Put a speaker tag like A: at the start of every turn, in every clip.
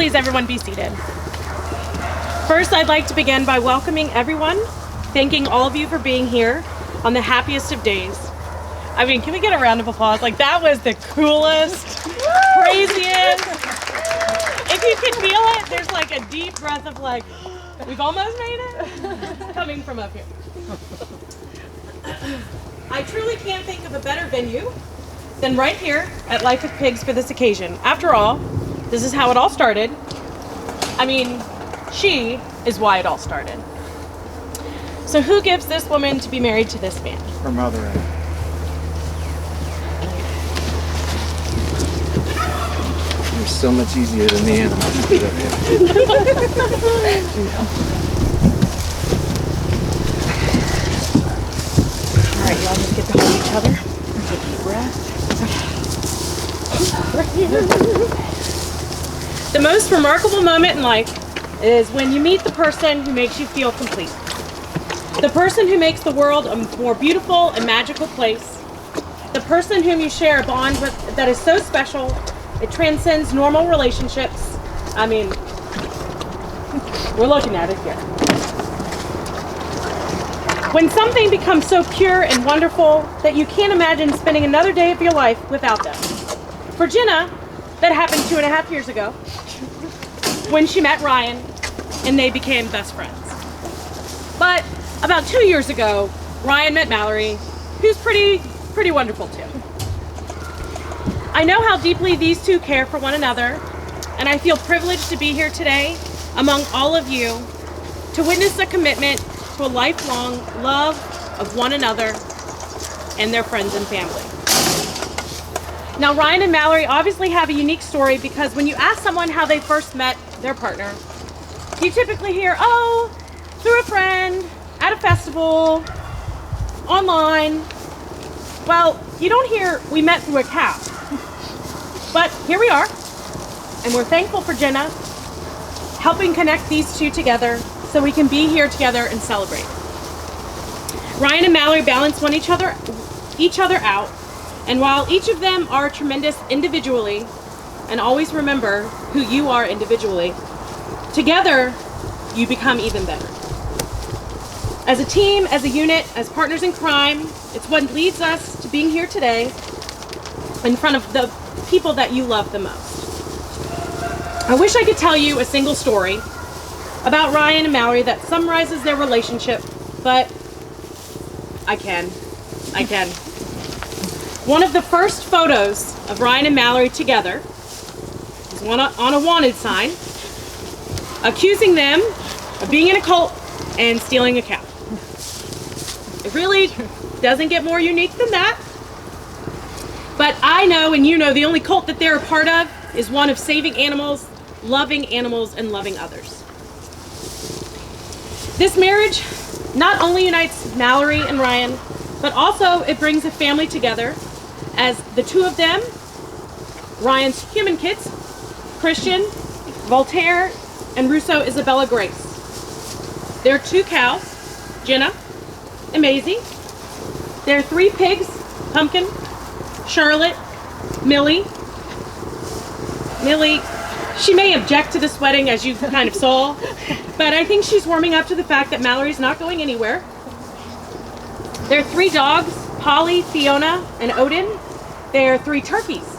A: please everyone be seated. First, I'd like to begin by welcoming everyone, thanking all of you for being here on the happiest of days. I mean, can we get a round of applause? Like, that was the coolest, craziest. If you can feel it, there's like a deep breath of like, we've almost made it, coming from up here. I truly can't think of a better venue than right here at Life with Pigs for this occasion. After all, this is how it all started. I mean, she is why it all started. So who gives this woman to be married to this man?
B: Her mother. You're so much easier than the animals.
A: All right, y'all just get to hold each other. Take a deep breath. The most remarkable moment in life is when you meet the person who makes you feel complete. The person who makes the world a more beautiful and magical place. The person whom you share a bond with that is so special, it transcends normal relationships. I mean, we're looking at it here. When something becomes so pure and wonderful that you can't imagine spending another day of your life without them. For Jenna, that happened 2.5 years ago when she met Ryan and they became best friends. But about 2 years ago, Ryan met Mallory, who's pretty wonderful too. I know how deeply these two care for one another, and I feel privileged to be here today among all of you to witness a commitment to a lifelong love of one another and their friends and family. Now, Ryan and Mallory obviously have a unique story because when you ask someone how they first met their partner, you typically hear, oh, through a friend, at a festival, online. Well, you don't hear, we met through a cow. But here we are, and we're thankful for Jenna helping connect these two together so we can be here together and celebrate. Ryan and Mallory balance each other out, and while each of them are tremendous individually, and always remember who you are individually, together you become even better. As a team, as a unit, as partners in crime, it's what leads us to being here today in front of the people that you love the most. I wish I could tell you a single story about Ryan and Mallory that summarizes their relationship, but I can. One of the first photos of Ryan and Mallory together is one on a wanted sign accusing them of being in a cult and stealing a cow. It really doesn't get more unique than that. But I know, and you know, the only cult that they're a part of is one of saving animals, and loving others. This marriage not only unites Mallory and Ryan, but also it brings a family together as the two of them, Ryan's human kids, Christian, Voltaire, and Russo Isabella Grace. Their 2 cows, Jenna and Maisie. Their 3 pigs, Pumpkin, Charlotte, Millie, she may object to this wedding, as you kind of saw, but I think she's warming up to the fact that Mallory's not going anywhere. Their 3 dogs, Polly, Fiona, and Odin. Their 3 turkeys,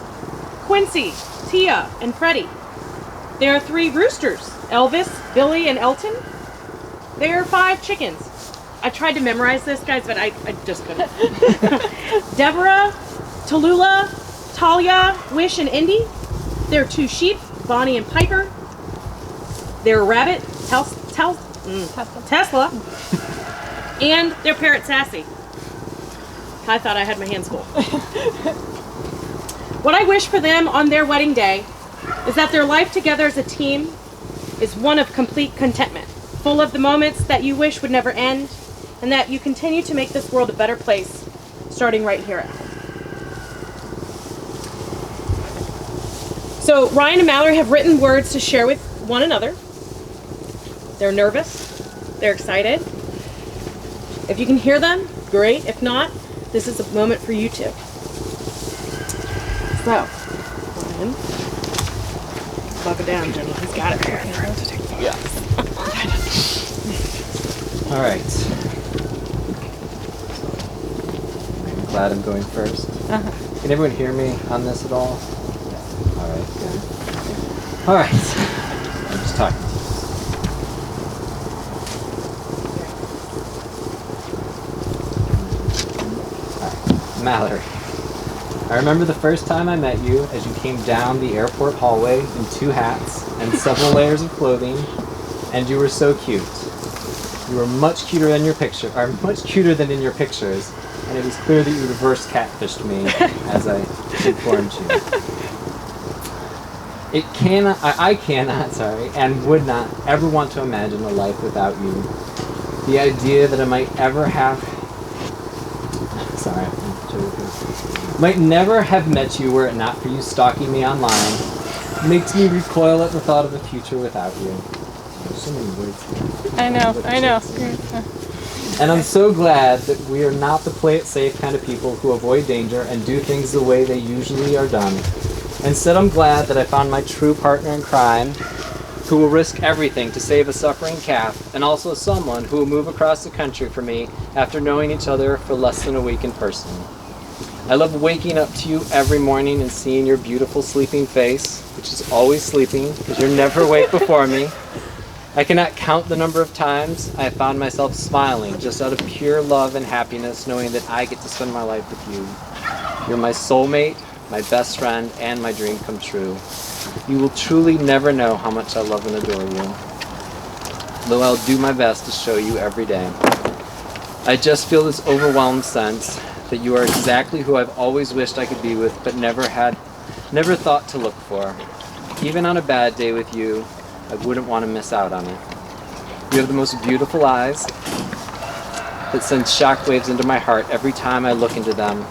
A: Quincy, Tia, and Freddie. There are 3 roosters, Elvis, Billy, and Elton. There are 5 chickens. I tried to memorize this, guys, but I just couldn't. Deborah, Tallulah, Talia, Wish, and Indy. There are 2 sheep, Bonnie and Piper. There are a rabbit, Tesla, and their parrot, Sassy. I thought I had my hands full. What I wish for them on their wedding day is that their life together as a team is one of complete contentment, full of the moments that you wish would never end, and that you continue to make this world a better place, starting right here at home. So Ryan and Mallory have written words to share with one another. They're nervous, they're excited. If you can hear them, great. If not, this is a moment for you too. So, Ryan, Buckle down, Jenny. He's got it.
B: Yeah. All right. I'm glad I'm going first. Can everyone hear me on this at all? All right. Good. All right. I'm just talking. All right. Mallory. I remember the first time I met you as you came down the airport hallway in 2 hats and several layers of clothing, and you were so cute. You were much cuter than your picture, or much cuter than in your pictures, and it was clear that you reverse catfished me as I informed you. I cannot, and would not ever want to imagine a life without you. The idea that I might ever have, might never have met you were it not for you stalking me online, makes me recoil at the thought of a future without you. There's so many words here.
A: I know.
B: And I'm so glad that we are not the play it safe kind of people who avoid danger and do things the way they usually are done. Instead, I'm glad that I found my true partner in crime, who will risk everything to save a suffering calf, and also someone who will move across the country for me after knowing each other for less than a week in person. I love waking up to you every morning and seeing your beautiful sleeping face, which is always sleeping because you're never awake before me. I cannot count the number of times I have found myself smiling just out of pure love and happiness, knowing that I get to spend my life with you. You're my soulmate, my best friend, and my dream come true. You will truly never know how much I love and adore you, though I'll do my best to show you every day. I just feel this overwhelmed sense that you are exactly who I've always wished I could be with, but never thought to look for. Even on a bad day with you, I wouldn't want to miss out on it. You have the most beautiful eyes that send shockwaves into my heart every time I look into them.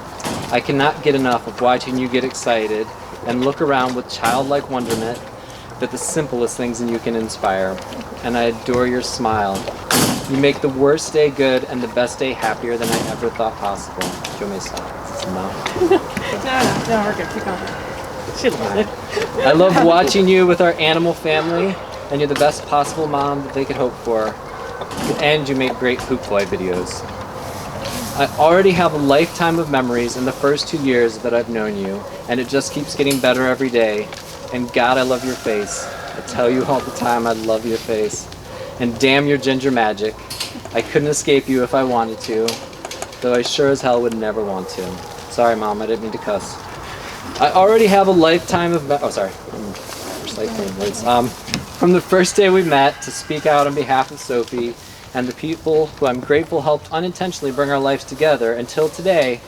B: I cannot get enough of watching you get excited and look around with childlike wonderment that the simplest things in you can inspire. And I adore your smile. You make the worst day good and the best day happier than I ever thought possible. Do you want me to stop? Is this enough?
A: No, we're good. Keep going. She loves it.
B: I love watching you with our animal family, and you're the best possible mom that they could hope for. And you make great poop boy videos. I already have a lifetime of memories in the first 2 years that I've known you, and it just keeps getting better every day. And God, I love your face. I tell you all the time I love your face. And damn your ginger magic. I couldn't escape you if I wanted to, though I sure as hell would never want to. Sorry, Mom, I didn't mean to cuss. I already have a lifetime of... From the first day we met to speak out on behalf of Sophie and the people who I'm grateful helped unintentionally bring our lives together until today,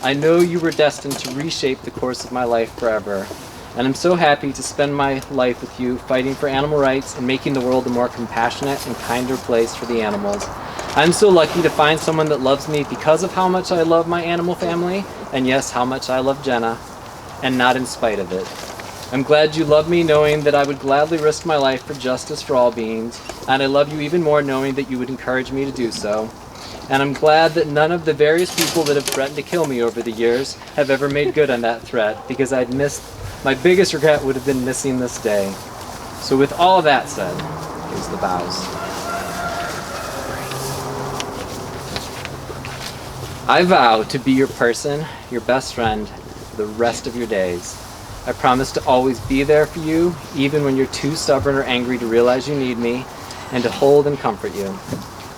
B: I know you were destined to reshape the course of my life forever. And I'm so happy to spend my life with you fighting for animal rights and making the world a more compassionate and kinder place for the animals. I'm so lucky to find someone that loves me because of how much I love my animal family, and yes, how much I love Jenna, and not in spite of it. I'm glad you love me knowing that I would gladly risk my life for justice for all beings, and I love you even more knowing that you would encourage me to do so. And I'm glad that none of the various people that have threatened to kill me over the years have ever made good on that threat, because my biggest regret would have been missing this day. So with all of that said, here's the vows. I vow to be your person, your best friend, for the rest of your days. I promise to always be there for you, even when you're too stubborn or angry to realize you need me, and to hold and comfort you.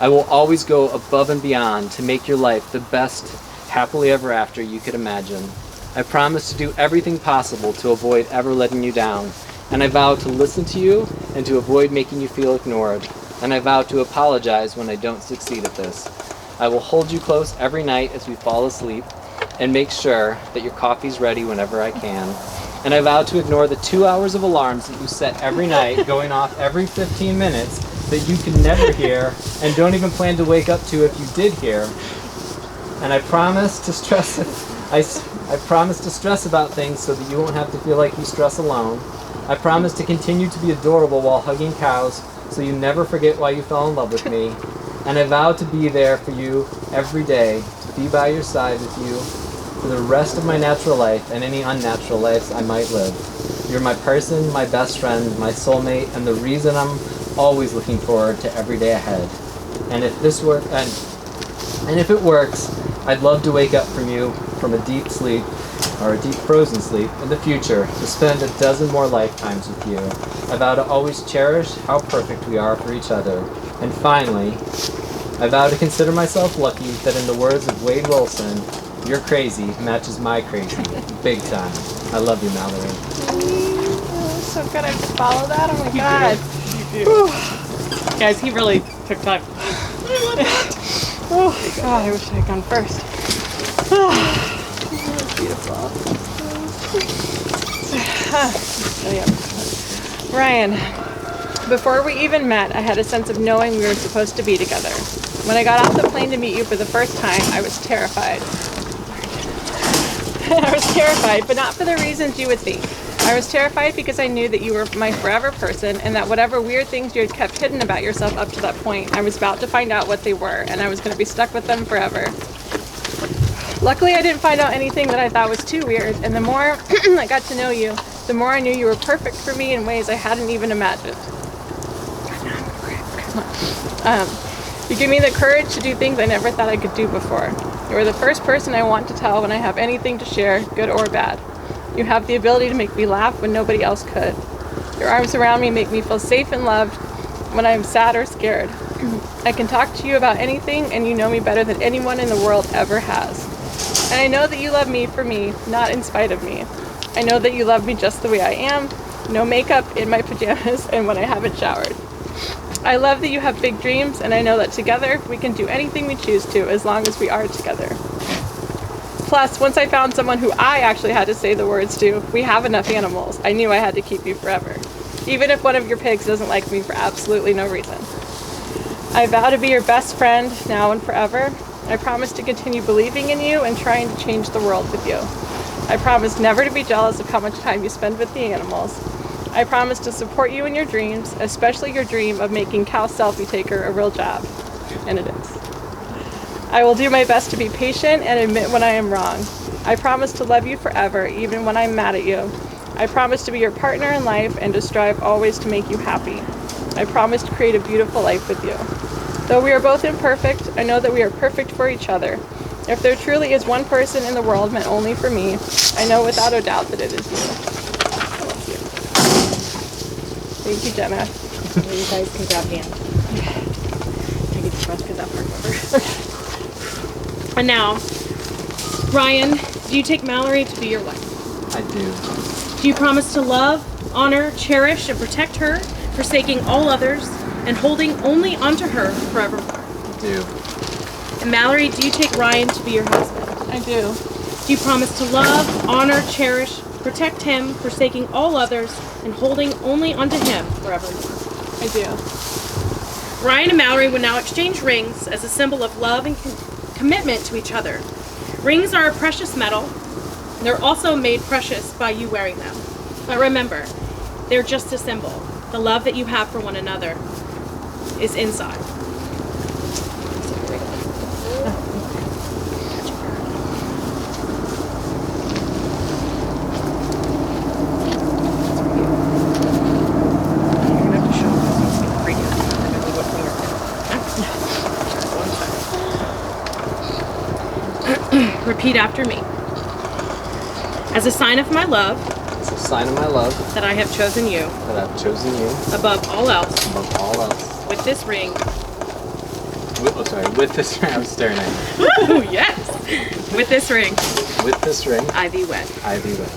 B: I will always go above and beyond to make your life the best happily ever after you could imagine. I promise to do everything possible to avoid ever letting you down, and I vow to listen to you and to avoid making you feel ignored, and I vow to apologize when I don't succeed at this. I will hold you close every night as we fall asleep and make sure that your coffee's ready whenever I can. And I vow to ignore the 2 hours of alarms that you set every night, going off every 15 minutes, that you can never hear and don't even plan to wake up to if you did hear. And I promise to stress about things so that you won't have to feel like you stress alone. I promise to continue to be adorable while hugging cows so you never forget why you fell in love with me. And I vow to be there for you every day, to be by your side with you for the rest of my natural life and any unnatural lives I might live. You're my person, my best friend, my soulmate, and the reason I'm always looking forward to every day ahead. And if this work and if it works, I'd love to wake up from a deep sleep or a deep frozen sleep in the future to spend a dozen more lifetimes with you. I vow to always cherish how perfect we are for each other. And finally, I vow to consider myself lucky that in the words of Wade Wilson, your crazy matches my crazy, big time. I love you, Mallory.
A: So good, I have to follow that? Oh my god.
C: You do. Guys, he really took time.
A: Oh god, I wish I had gone first. Beautiful. Ryan, before we even met, I had a sense of knowing we were supposed to be together. When I got off the plane to meet you for the first time, I was terrified. I was terrified, but not for the reasons you would think. I was terrified because I knew that you were my forever person and that whatever weird things you had kept hidden about yourself up to that point, I was about to find out what they were, and I was going to be stuck with them forever. Luckily, I didn't find out anything that I thought was too weird, and the more I got to know you, the more I knew you were perfect for me in ways I hadn't even imagined. You give me the courage to do things I never thought I could do before. You are the first person I want to tell when I have anything to share, good or bad. You have the ability to make me laugh when nobody else could. Your arms around me make me feel safe and loved when I am sad or scared. I can talk to you about anything, and you know me better than anyone in the world ever has. And I know that you love me for me, not in spite of me. I know that you love me just the way I am, no makeup, in my pajamas, and when I haven't showered. I love that you have big dreams, and I know that together we can do anything we choose to as long as we are together. Plus, once I found someone who I actually had to say the words to, we have enough animals, I knew I had to keep you forever. Even if one of your pigs doesn't like me for absolutely no reason. I vow to be your best friend now and forever. I promise to continue believing in you and trying to change the world with you. I promise never to be jealous of how much time you spend with the animals. I promise to support you in your dreams, especially your dream of making Cow Selfie Taker a real job. And it is. I will do my best to be patient and admit when I am wrong. I promise to love you forever, even when I'm mad at you. I promise to be your partner in life and to strive always to make you happy. I promise to create a beautiful life with you. Though we are both imperfect, I know that we are perfect for each other. If there truly is one person in the world meant only for me, I know without a doubt that it is you. I love you. Thank you, Jenna.
C: You guys can grab hands. Take a deep breath because that part's over.
A: And now, Ryan, do you take Mallory to be your wife?
B: I do.
A: Do you promise to love, honor, cherish, and protect her, forsaking all others, and holding only onto her forevermore?
B: I do.
A: And Mallory, do you take Ryan to be your husband?
C: I do.
A: Do you promise to love, honor, cherish, protect him, forsaking all others, and holding only onto him forevermore?
C: I do.
A: Ryan and Mallory will now exchange rings as a symbol of love and commitment to each other. Rings are a precious metal. They're also made precious by you wearing them. But remember, they're just a symbol. The love that you have for one another is inside. Repeat after me. As a sign of my love,
B: It's a sign of my love
A: that I have chosen you
B: that I've chosen you
A: above all else
B: above all else.
A: with this ring.
B: With this ring, I was staring at you.
A: Oh, yes! With this ring,
B: With this ring,
A: I thee wed.
B: I be with.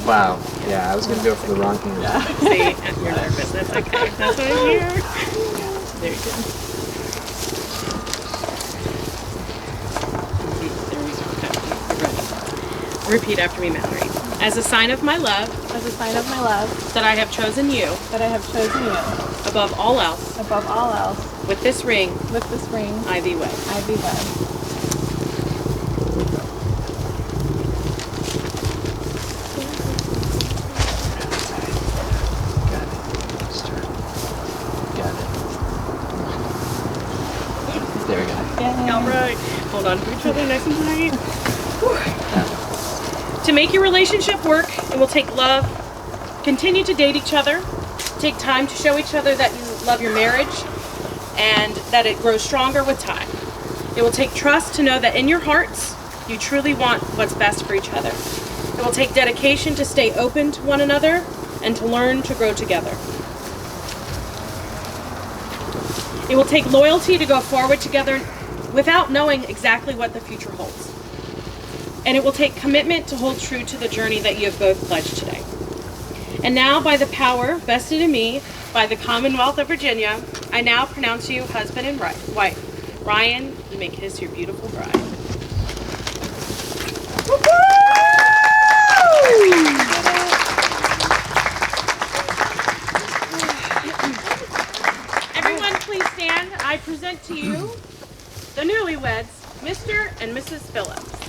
B: Wow. Yeah, I was gonna go for the wrong hand.
A: Yeah. See, you're nervous. That's okay. That's what I'm here. There you go. Repeat after me, Mallory. As a sign of my love,
C: As a sign of my love,
A: that I have chosen you
C: that I have chosen you
A: above all else,
C: above all else,
A: with this ring,
C: with this ring,
A: I thee wed.
C: I be wed.
B: Got it. There we go.
C: Yay.
A: All right. Hold on to each other nice and tight. To make your relationship work, it will take love. Continue to date each other. Take time to show each other that you love your marriage and that it grows stronger with time. It will take trust to know that in your hearts, you truly want what's best for each other. It will take dedication to stay open to one another and to learn to grow together. It will take loyalty to go forward together without knowing exactly what the future holds. And it will take commitment to hold true to the journey that you have both pledged today. And now, by the power vested in me by the Commonwealth of Virginia, I now pronounce you husband and wife. Ryan, you may kiss your beautiful bride. Everyone, please stand. I present to you the newlyweds, Mr. and Mrs. Phillips.